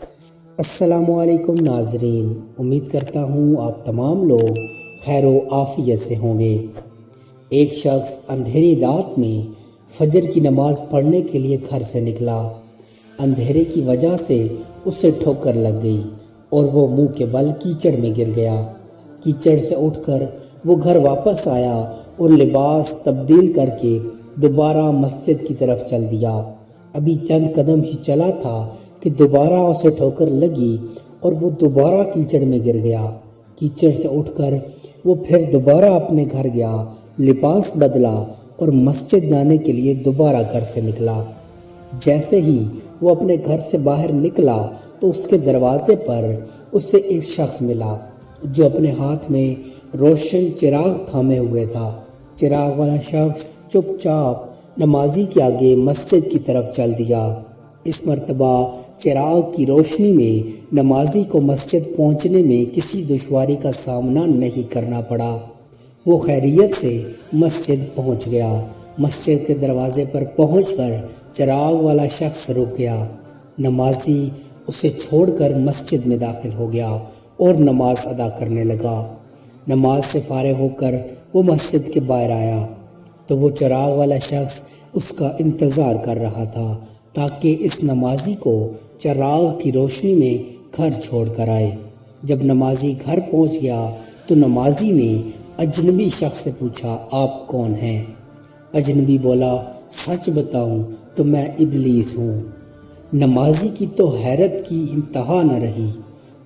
السلام علیکم ناظرین، امید کرتا ہوں آپ تمام لوگ خیر و عافیت سے ہوں گے۔ ایک شخص اندھیری رات میں فجر کی نماز پڑھنے کے لیے گھر سے نکلا۔ اندھیرے کی وجہ سے اسے ٹھوکر لگ گئی اور وہ منہ کے بل کیچڑ میں گر گیا۔ کیچڑ سے اٹھ کر وہ گھر واپس آیا اور لباس تبدیل کر کے دوبارہ مسجد کی طرف چل دیا۔ ابھی چند قدم ہی چلا تھا کہ دوبارہ اسے ٹھوکر لگی اور وہ دوبارہ کیچڑ میں گر گیا۔ کیچڑ سے اٹھ کر وہ پھر دوبارہ اپنے گھر گیا، لباس بدلا اور مسجد جانے کے لیے دوبارہ گھر سے نکلا۔ جیسے ہی وہ اپنے گھر سے باہر نکلا تو اس کے دروازے پر اسے ایک شخص ملا جو اپنے ہاتھ میں روشن چراغ تھامے ہوئے تھا۔ چراغ والا شخص چپ چاپ نمازی کے آگے مسجد کی طرف چل دیا۔ اس مرتبہ چراغ کی روشنی میں نمازی کو مسجد پہنچنے میں کسی دشواری کا سامنا نہیں کرنا پڑا۔ وہ خیریت سے مسجد پہنچ گیا۔ مسجد کے دروازے پر پہنچ کر چراغ والا شخص رک گیا۔ نمازی اسے چھوڑ کر مسجد میں داخل ہو گیا اور نماز ادا کرنے لگا۔ نماز سے فارغ ہو کر وہ مسجد کے باہر آیا تو وہ چراغ والا شخص اس کا انتظار کر رہا تھا تاکہ اس نمازی کو چراغ کی روشنی میں گھر چھوڑ کر آئے۔ جب نمازی گھر پہنچ گیا تو نمازی نے اجنبی شخص سے پوچھا، آپ کون ہیں؟ اجنبی بولا، سچ بتاؤں تو میں ابلیس ہوں۔ نمازی کی تو حیرت کی انتہا نہ رہی۔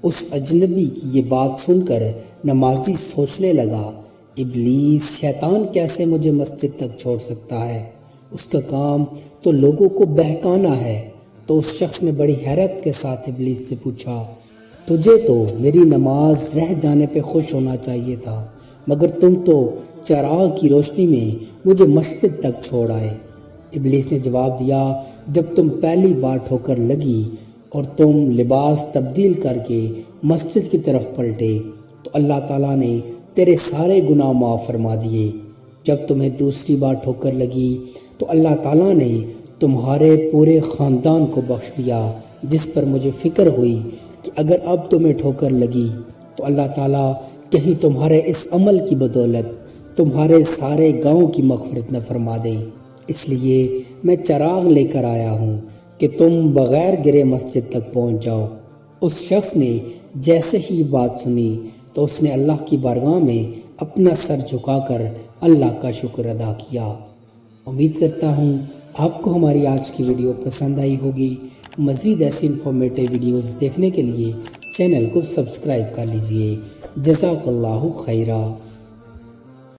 اس اجنبی کی یہ بات سن کر نمازی سوچنے لگا، ابلیس شیطان کیسے مجھے مسجد تک چھوڑ سکتا ہے؟ اس کا کام تو لوگوں کو بہکانا ہے۔ تو اس شخص نے بڑی حیرت کے ساتھ ابلیس سے پوچھا، تجھے تو میری نماز رہ جانے پہ خوش ہونا چاہیے تھا، مگر تم تو چراغ کی روشنی میں مجھے مسجد تک چھوڑ آئے۔ ابلیس نے جواب دیا، جب تم پہلی بار ٹھوکر لگی اور تم لباس تبدیل کر کے مسجد کی طرف پلٹے تو اللہ تعالیٰ نے تیرے سارے گناہ معاف فرما دیے۔ جب تمہیں دوسری بار ٹھوکر لگی تو اللہ تعالیٰ نے تمہارے پورے خاندان کو بخش دیا، جس پر مجھے فکر ہوئی کہ اگر اب تمہیں ٹھوکر لگی تو اللہ تعالیٰ کہیں تمہارے اس عمل کی بدولت تمہارے سارے گاؤں کی مغفرت نہ فرما دے۔ اس لیے میں چراغ لے کر آیا ہوں کہ تم بغیر گرے مسجد تک پہنچ جاؤ۔ اس شخص نے جیسے ہی بات سنی تو اس نے اللہ کی بارگاہ میں اپنا سر جھکا کر اللہ کا شکر ادا کیا۔ امید کرتا ہوں آپ کو ہماری آج کی ویڈیو پسند آئی ہوگی۔ مزید ایسی انفارمیٹیو ویڈیوز دیکھنے کے لیے چینل کو سبسکرائب کر لیجئے۔ جزاک اللہ خیرہ۔